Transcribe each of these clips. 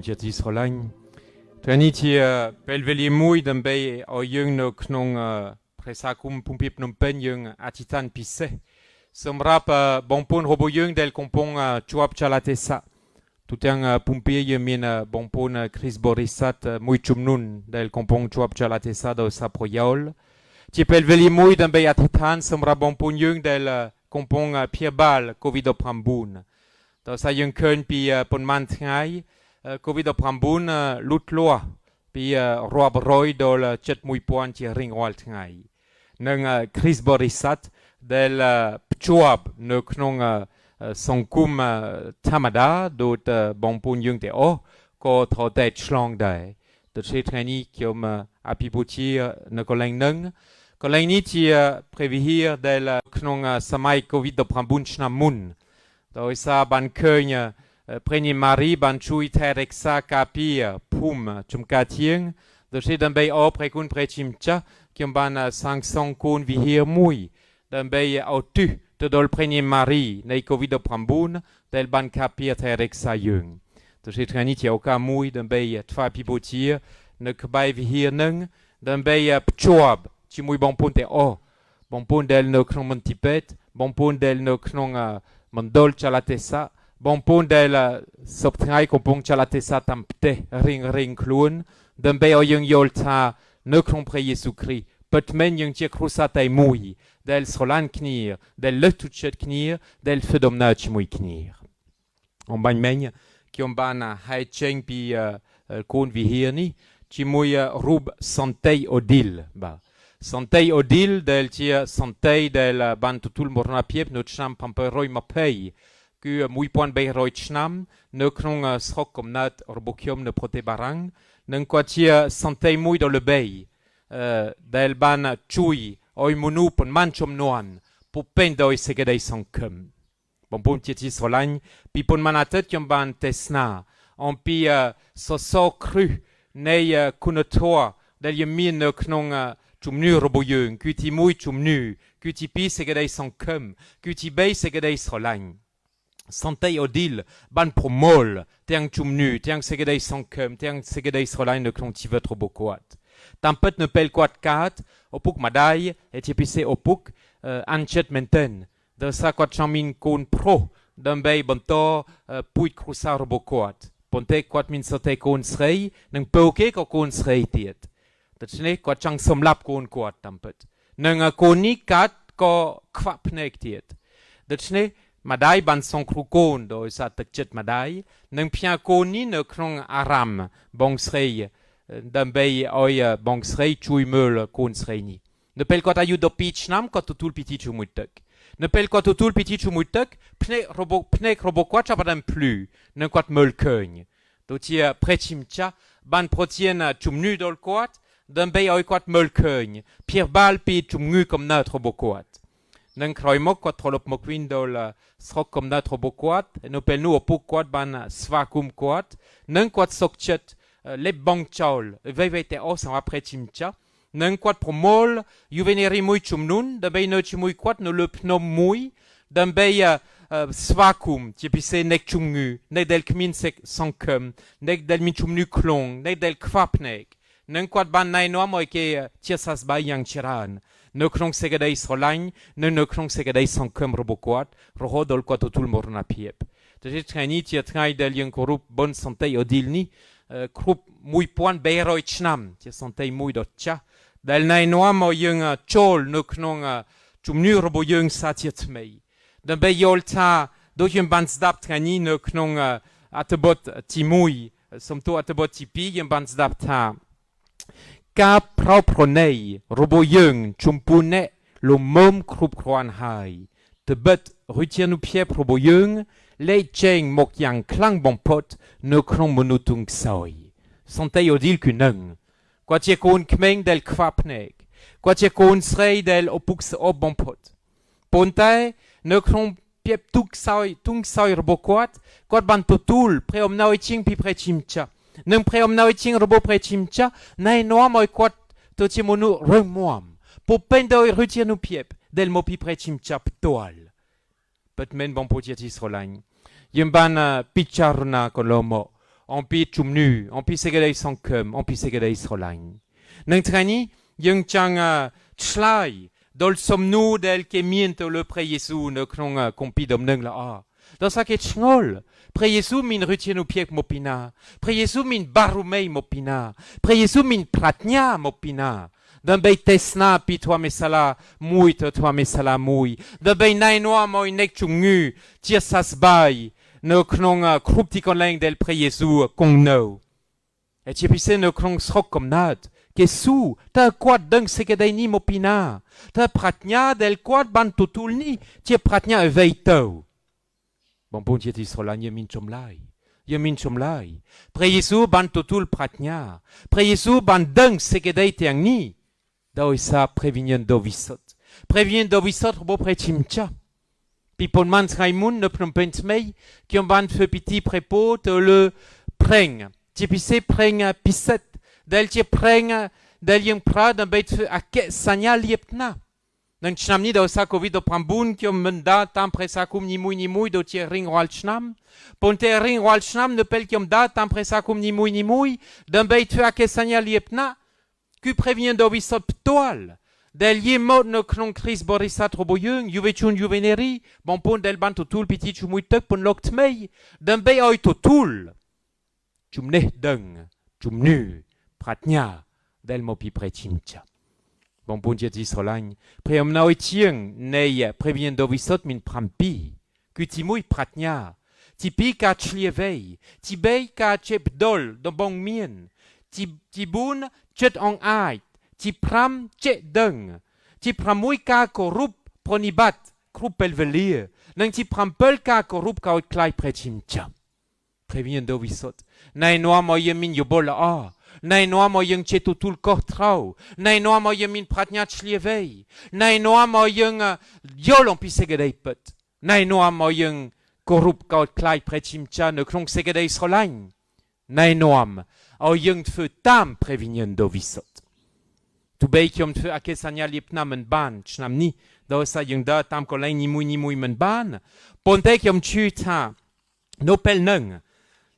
ជាទីស្រឡាញ់ថ្ងៃនេះជាពេលវេលាមួយដើម្បីឲ្យយើងនៅក្នុងព្រះសាគុំភូមិភាគភ្នំពេញយើងអធិដ្ឋានពិសេសសម្រាប់បងប្អូនរបស់យើងដែលកំពុងជាប់ចលនាទេសៈទូទាំងភូមិភាគយើងមានបងប្អូនគ្រីស្ទបរិស័ទមួយចំនួនដែលកំពុងជាប់ចលនាទេសៈដោយសារប្រយោលជាពេលវេលាមួយដើម្បីអធិដ្ឋានសម្រាប់បងប្អូនយើងដែលកំពុងព្យាបាល COVID-19 ដោយសារយើងឃើញពីប៉ុន្មានថ្ងៃ COVID-19 លូតលាស់ពីរាប់រយដល់ជិត 1000 ជារៀងរាល់ថ្ងៃនិងគ្រីស្ទបរិស័ទដែលភ្ជាប់នៅក្នុងសង្គមធម្មតាដូចបងប្អូនយើងទាំងអស់ក៏ត្រូវតែឆ្លងដែរដូច្នេះថ្ងៃនេះខ្ញុំអភិពជានៅកន្លែងនឹងកន្លែងនេះជាព្រះវិហារដែលក្នុងសម័យ COVID-19 ឆ្នាំមុនដោយសារបានឃើញព្រះនាងម៉ារីបានជួយថែរក្សាការពារភូមិជំការទៀងដូច្នេះដើម្បីអរព្រះគុណព្រះជាម្ចាស់ខ្ញុំបានសាងសង់គូនវិហារមួយដើម្បីឧទ្ទិសទៅដល់ព្រះនាងម៉ារីនៃ COVID-19 ដែលបានការពារថែរក្សាយើងដូច្នេះថ្ងៃនេះជាឱកាសមួយដើម្បីថ្វាយពិបជានៅក្បែរវិហារនឹងដើម្បីភ្ជាប់ជាមួយបងប្អូនទាំងអស់បងប្អូនដែលនៅក្នុងមន្ទីរពេទ្យបងប្អូនដែលនៅក្នុងមណ្ឌលចលនាទេសៈបងប្អូនដែលសពថ្ងៃកំពុងចលនាទេសៈតាមផ្ទះរៀងខ្លួនដើម្បីឲ្យយើងយល់ថានៅក្នុងព្រះយេស៊ូវគ្រីស្ទពិតមែនយើងជាគ្រួសារតែមួយដែលស្រឡាញ់គ្នាដែលលើសទុកចិត្តគ្នាដែលធ្វើដំណើរជាមួយគ្នាអំបញ្ញមិញខ្ញុំបានហែកចេញពីគូនវិហារនេះជាមួយរូបសន្តិអូឌីលបាទសន្តិអូឌីលដែលជាសន្តិដែលបានទទួលមរណភាពនៅឆ្នាំ720គឺ1300ឆ្នាំនៅក្នុងស្រុកកំណើតរបស់ខ្ញុំនៅប្រទេសបារាំងនិងគាត់ជាសន្តិមួយដ៏ល្បីដែលបានជួយឲ្យមនុស្សប៉ុន្មានចំនួនពុពេញដោយសេចក្តីសង្ឃឹមបងប្អូនជាទីស្រឡាញ់ពីប៉ុន្មានអាទិត្យខ្ញុំបានទេសនាអំពីសសរគ្រឹះនៃគុណធម៌ដែលយើងមាននៅក្នុងជំនឿរបស់យើងគឺទី1ជំនឿគឺទី2សេចក្តីសង្ឃឹមគឺទី3សេចក្តីស្រឡាញ់សន្តិអូឌីលបានប្រមូលទាំងជំនឿទាំងសេចក្តីសង្ឃឹមទាំងសេចក្តីស្រឡាញ់នៅក្នុងជីវិតរបស់គាត់តាមពិតនៅពេលគាត់កើតឪពុកម្ដាយជាពិសេសឪពុកអានចិត្តមែនទែនដោយសារគាត់ចង់មានកូនប្រុសដើម្បីបន្តពូជគ្រួសាររបស់គាត់ប៉ុន្តែគាត់មានសតេកូនស្រីនិងពៅគេក៏កូនស្រីទៀតដូច្នេះគាត់ចង់សម្លាប់កូនគាត់តាមពិតនិងកូននេះកើតក៏ខ្វាក់ភ្នែកទៀតដូច្នេះម្ដាយបានសង្គ្រោះកូនដោយសារទឹកចិត្តម្ដាយនិងផ្ញើកូននេះនៅក្នុងអារ៉ាមបងស្រីដើម្បីឲ្យបងស្រីជួយមើលកូនស្រីនេះនៅពេលគាត់អាយុ12ឆ្នាំគាត់ទទួលពិធីជាមួយទឹកនៅពេលគាត់ទទួលពិធីជាមួយទឹកភ្នែករបស់គាត់ចាប់ផ្ដើមភ្លឺនិងគាត់មើលឃើញដូចជាព្រះជាម្ចាស់បានប្រទានជំនឿដល់គាត់ដើម្បីឲ្យគាត់មើលឃើញព្យាបាលពីជំងឺកំណើតរបស់គាត់និងក្រោយមកគាត់ត្រឡប់មកវិញដល់ស្រុកកំណើតរបស់គាត់នៅពេលនោះឪពុកគាត់បានស្វាគមន៍គាត់និងគាត់សុខចិត្តលេបបងចោលអ្វីៗទាំងអស់សម្រាប់ព្រះជាម្ចាស់និងគាត់ប្រមូលយុវនារីមួយចំនួនដើម្បីនៅជាមួយគាត់នៅលើភ្នំមួយដើម្បីស្វាគមន៍ជាពិសេសអ្នកជំងឺអ្នកដែលគ្មានសង្ឃឹមអ្នកដែលមានជំងឺខ្លងអ្នកដែលខ្វះភ្នែកនិងគាត់បានណែនាំឲ្យគេជាសះស្បើយយ៉ាងច្រើននៅក្នុងសេចក្តីស្រឡាញ់និងនៅក្នុងសេចក្តីសង្ឃឹមរបស់គាត់រហូតដល់គាត់ទទួលមរណភាពដូច្នេះថ្ងៃនេះជាថ្ងៃដែលយើងគោរពបុណ្យសន្តិអូឌីលនេះគ្រប់1300ឆ្នាំជាសន្តិមួយដ៏ចាស់ដែលណែនាំឲ្យយើងចូលនៅក្នុងជំនឿរបស់យើងសាជាថ្មីដើម្បីយល់ថាដូចយើងបានស្ដាប់ថ្ងៃនេះនៅក្នុងអត្ថបទទី1សំទោសអត្ថបទទី2យើងបានស្ដាប់ថាការប្រោសប្រណីរបស់យើងចំពោះអ្នកលំមគ្រប់គ្រាន់ហើយត្បិតរាជានុភាពរបស់យើងលេចចេញមកយ៉ាងខ្លាំងបំផុតនៅក្នុងមនុស្សទុំខ្សោយសន្តិអូឌីលគឺនឹងគាត់ជាកូនក្មេងដែលខ្វះភ្នែកគាត់ជាកូនស្រីដែលឪពុកស្អប់បំផុតប៉ុន្តែនៅក្នុងភាពទុក្ខខ្សោយរបស់គាត់បានទទួលព្រះអំណោយជាងពីព្រះជាម្ចាស់និងព្រះអំណោយជាងរបស់ព្រះជាម្ចាស់ណែនាំឲ្យគាត់ទៅជាមនុស្សរឹងមាំពុពេញដោយរាជានុភាពដែលមកពីព្រះជាម្ចាស់ផ្ទាល់ពិតមែនបងប្អូនជាទីស្រឡាញ់យើងបានពិចារណាកន្លងមក on pi chumnu, on pi segedei sankum, on pi segedei srolain. Nang trani, yung chang chlai, dol somnu del ke miento le pre Yesu ne knong kompi dom nang la a. Dans sa ke chngol, pre Yesu min rutien piek mopina, pre Yesu min barumei mopina, pre Yesu min pratnya mopina. D'un bei tesna pi toi mesala mui toi mesala mui. D'un bei nainoa moi nek chungu, tia sasbai, ne knong krupti konleng del pre Yesu kong no. Et tia pisse ne knong srok kom nat. Kesu, ta quad deng sekedei ni mopina. Ta pratnya del quad ban tutulni, tia pratnya eveitou. Bon bon tia tisrolan yemin chomlai. Yemin chomlai. Pre Yesu ban tutul pratnya. Pre Yesu ban deng sekedei tiang ni. Dao sa previnien dovisot. Previnien dovisot bo prechimcha. Pipon man Raimund ne plompent mei, qui ont ban fe piti prepo te le preng. Tipise preng piset. Del tie preng del yung prad en beit fe ake sanya liepna. Nang chnamni dao sa covid do prambun qui ont menda tam presakum ni mui do tie ring roal chnam. Ponte ring roal chnam ne pel qui ont da tam presakum ni mui d'un beit fe ake sanya liepna. Qui prévient dovisot ptoal. Del ye mod no knon kris borisat roboyung, yuvechun juveneri, bon pon del ban totul piti chumuitek pon lokt mei, d'un bei oi totul. Chumne deng, chumnu, pratnya, del mopi prechimcha. Bon pon jet isrolagne, preomna oi tieng, nei prévient dovisot min prampi, kutimui pratnya, tipi ka chlievei, tibei ka chepdol, do bong mien, tibun chet ong ait, ti pram chet deng, ti pramui ka korup pronibat, krup pelvelir, nang ti pram pel ka korup ka ot klai prechimcha. Previen dovisot, nai noa mo yemin yobol a, nai noa mo yung chetutul kortrau, nai noa mo yemin pratnya chlievei, nai noa mo yung yolon pi segedei pet, nai noa mo yung korup ka ot klai prechimcha ne klong segedei srolain, nai noam, o yung tfe tam previnien dovisot. Tu bei kiom tfe ake sanya lipna men ban, chnam ni, da sa yung da tam kolay ni mui men ban, ponte kiom tu ta, no pel neng,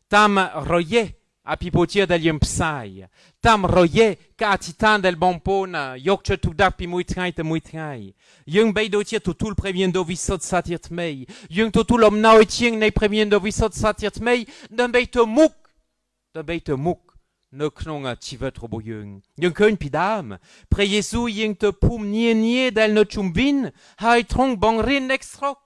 tam roye, apipotir del yung psai, tam roye, ka atitan del bonpon, yok che tu dak pi mui trai, yung bei do tir tutul previen dovisot satirt mei, yung tutul om nao etieng ne previen dovisot satirt mei, d'un bei te muk, ne knong tivet roboyung. Yung keun pidam, pre Yesu yung te poum nie del no chumbin, hai trong bangrin extrok.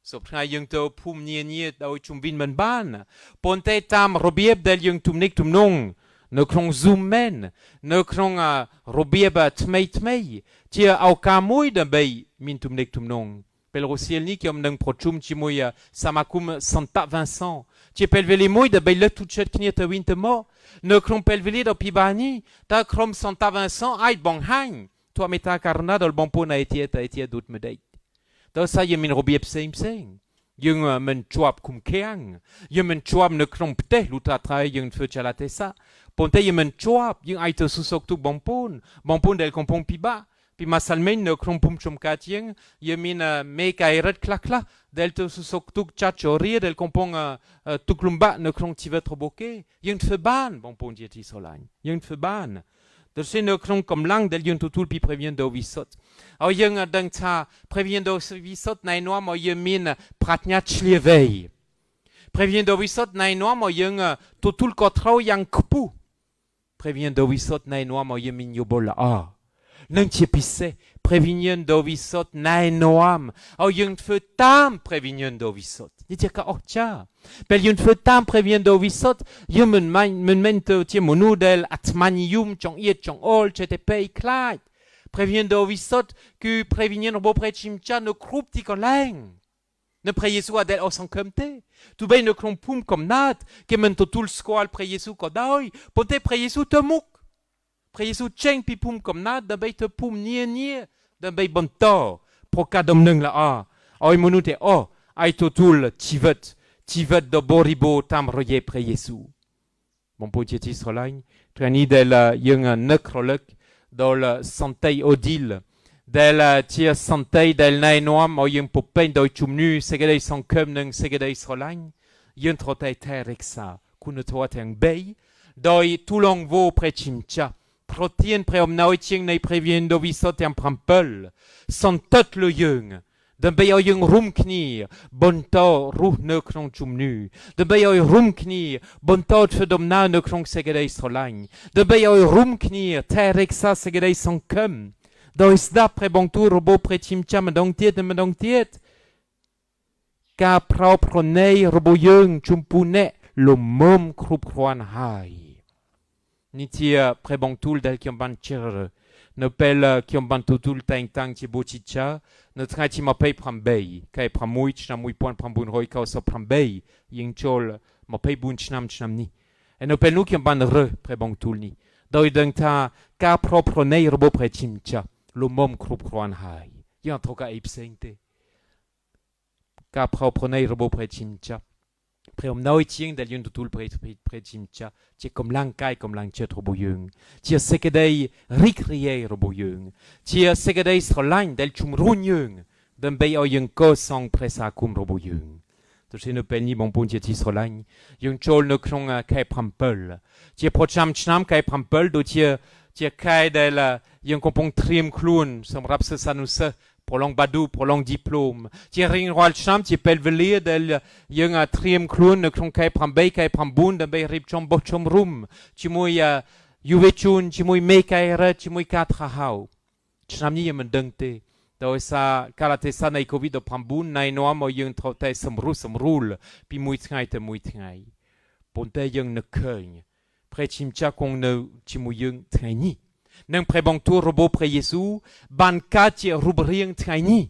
So pre yung te poum nie dao chumbin men ban, ponte tam robieb del yung tumnik tumnong, ne knong zoom men, ne knong robieb tmei, tia au kamui de bei min tumnik tumnong. Pel rosielni qui om nang prochum chimui samakum Santa Vincent, tia pelveli mui de bei le tutchet kniet winte mo, ne krom pelveli do pibani, ta krom Santa Vincent ait bong hang, toi meta karna dol bon pon a etiet dout medeit. Da sa yemin robieb seng. Yung men chouab kum keang, yung men chouab ne krom pte, luta trae yung fe chalatesa, ponte yemen chouab, yung aite susok tuk bon pon del kompon piba, pi masalmen ne krom pum chom katien, yemin me ka eret klakla, del te susok tuk chachori, del kompon tuk lumba ne krom tivet roboke, yung fe ban, bon pon dieti solagne, yung fe ban. De se ne krom kom lang del yung tutul pi previen do visot. Au yung deng ta previen do visot na enoa mo yemin pratnya chlievei. Previen do visot na enoa mo yung tutul kotrau yang kpu. Previen do visot na enoa mo yemin yobol a. Nang tiepise previnien do visot na enoam. Au yung fe tam previnien do visot. Ni tia ka orcha. Pel yung fe tam previen do visot, yung men te tie monu del atmanium chong iet chong ol chete pei klait. Previen do visot ku previnien bo prechimcha ne krup ti kon leng. Ne pre Yesu adel osan komte. Tu bei ne klon pum kom nat, ke men to tul skoal pre Yesu kodoi, ponte pre Yesu te mouk. Pre Yesu cheng pi pum kom nat, da bei te pum nie, da bei bon to, pro kadom neng la a. Oi monu te ai to tul tivet do boribo tam roye pre Yesu. Bon potietis rolagne, treni del yung nekrolek, dol santei odil, del tia santei del naenoam o yung popen do chumnu segedei sankem neng segedei srolagne, yung trotei ter eksa, คุณตัวแทงเบยโดยทุลองโวเพรชิมชาโปรตีนเพรอมนาวิชิงในเพรเวียนโดวิโซเตมพรัมเปิลสันตัดเลยยังดันเบยเอายังรุมขณีบนโตรูเนครองจุมนูดันเบยเอารุมขณีบนโตทดมนาเนครองเสกได้สลังดันเบยเอารุมขณีเทเร็กซาเสกได้สังคมโดยสดาเพรบงตูโรโบเพรชิมชามันดงเทียดมันดงเทียดกาพราวพรเนยโรโบยังจุมปูเนลมมมครุบครวนหายนี่เทียเพรบงตูลเดลคิมบันเชอร์เนเปลคิมบันตูตูลแตงตังที่บูชิชาเนทางที่มาไปพรำเบย์ใครพรำมุยชนะมุยปอนพรำบุญรอยเขาสอบพรำเบย์ยิงโจลมาไปบุญชนะนี้เนเปลนุคิมบันเรเพรบงตูลนี้โดยดังท่ากาพราวพรเนยโรโบเพรชิมชาลมมมครุบครวนหายยังทกาอิบเซงเตกาพราวพรเนยโรโบเพรชิมชาเพราะน้อยเชียงเดลินตุลเพรชิมชาเจ้ากำลังกายกำลังเชิดรบยุงเจ้าเสกได้ริกเรียรบยุงเจ้าเสกได้สลังเดลชุมรุนยุงดันไปเอายังก็ส่งเพรสาคุมรบยุงตัวเช่นเป็นยี่บงปุ่นเจ้าที่สลังยังโจลนึกคงแค่พัมเปิลเจ้าพอจำชนามแค่พัมเปิลดูเจ้าแค่ได้ละยังคงปงเตรียมคลุนสำหรับเสสานุเสpour long badou pour long diplôme ti ring roal cham ti pelvelir del yung a triem klun ne klon kai prambei kai prambun de bei rip chom bochom rum ti moi yuvechun ti moi me kai ra ti moi katra hau cham ni yem dengte do sa kalate sa nei covid do prambun nai no mo yung trote samrul pi moi tngai te moi tngai ponte yung ne keung pre chim cha kong ne ti moi yung tngai niนังเพรบงตัวรบเพรเยซูบันกาเจรูบเรียงไงนี่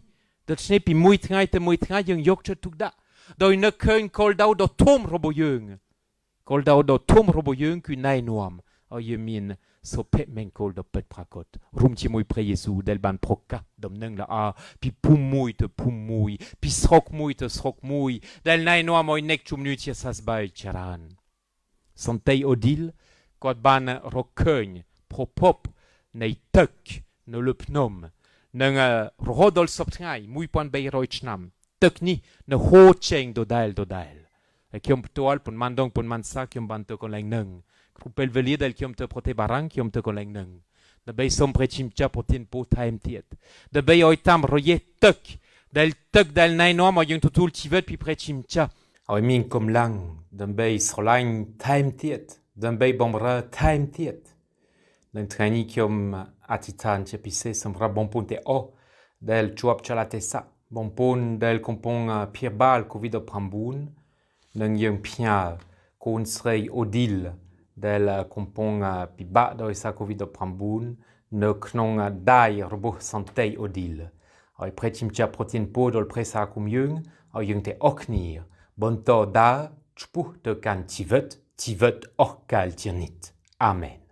แต่เชนปีมวยไงแต่มวยไงยังยกชุดทุกดะโดยนักเคินคอลดาวดอทุ่มรบยังคอลดาวดอทุ่มรบยังคือนายนวมเอาเยมินโซเพเมนคอลดอเป็ดปรากฏรุมชิมวยเพรเยซูเดลบันพกะดมนังละอาปีพุ่มมวยเตพุ่มมวยปีสกมวยเตสกมวยเดลนายนวมเอาเน็กชุมนุเชียสัสบายชรานสันเตยอดิลกอดบานรกเคินพบพบในตึกในลุปนมนังรอดอลสอบไงมุยปอนเบย์รอยชนำตึกนี้ในโฮเชงโดดลไอ้คิมตัวปุ่นมันดงปุ่นมันซักคิมบันตัวคนแรงหนึ่งครูเปลเวลีเดลคิมตัวโปรเทบารังคิมตัวคนแรงหนึ่งเดบย์สมเพรชิมจ้าโปรตีนปูไทม์เทียดเดบย์ออยตามรอยตึกเดลนายน้อมยังทุลชีวิตพิเพรชิมจ้าเอามีนกำลังเดบย์สลังไทม์เทียดเดบย์บอมระไทม์เทียดนังทางนี้คิมอธิษฐานจะพิเศษสำหรับบอมปุนเตโอเดลจวบชลาเตสะบอมปุนเดลคอมปงเพียบาลโควิดพรัมบุนนังยังพิญาคูนสเรย์โอดิลเดลคอมปงปิบะโดยสาโควิดพรัมบุนนักนงได้ระบบสันเตยโอดิลเอาเพรชิมจะโปรตีนปูดอลเพรสาคุมยังเอายังเตออกนีบนโตดาจุปุเตกันชีวิตออกกาลเจนิตอาเมน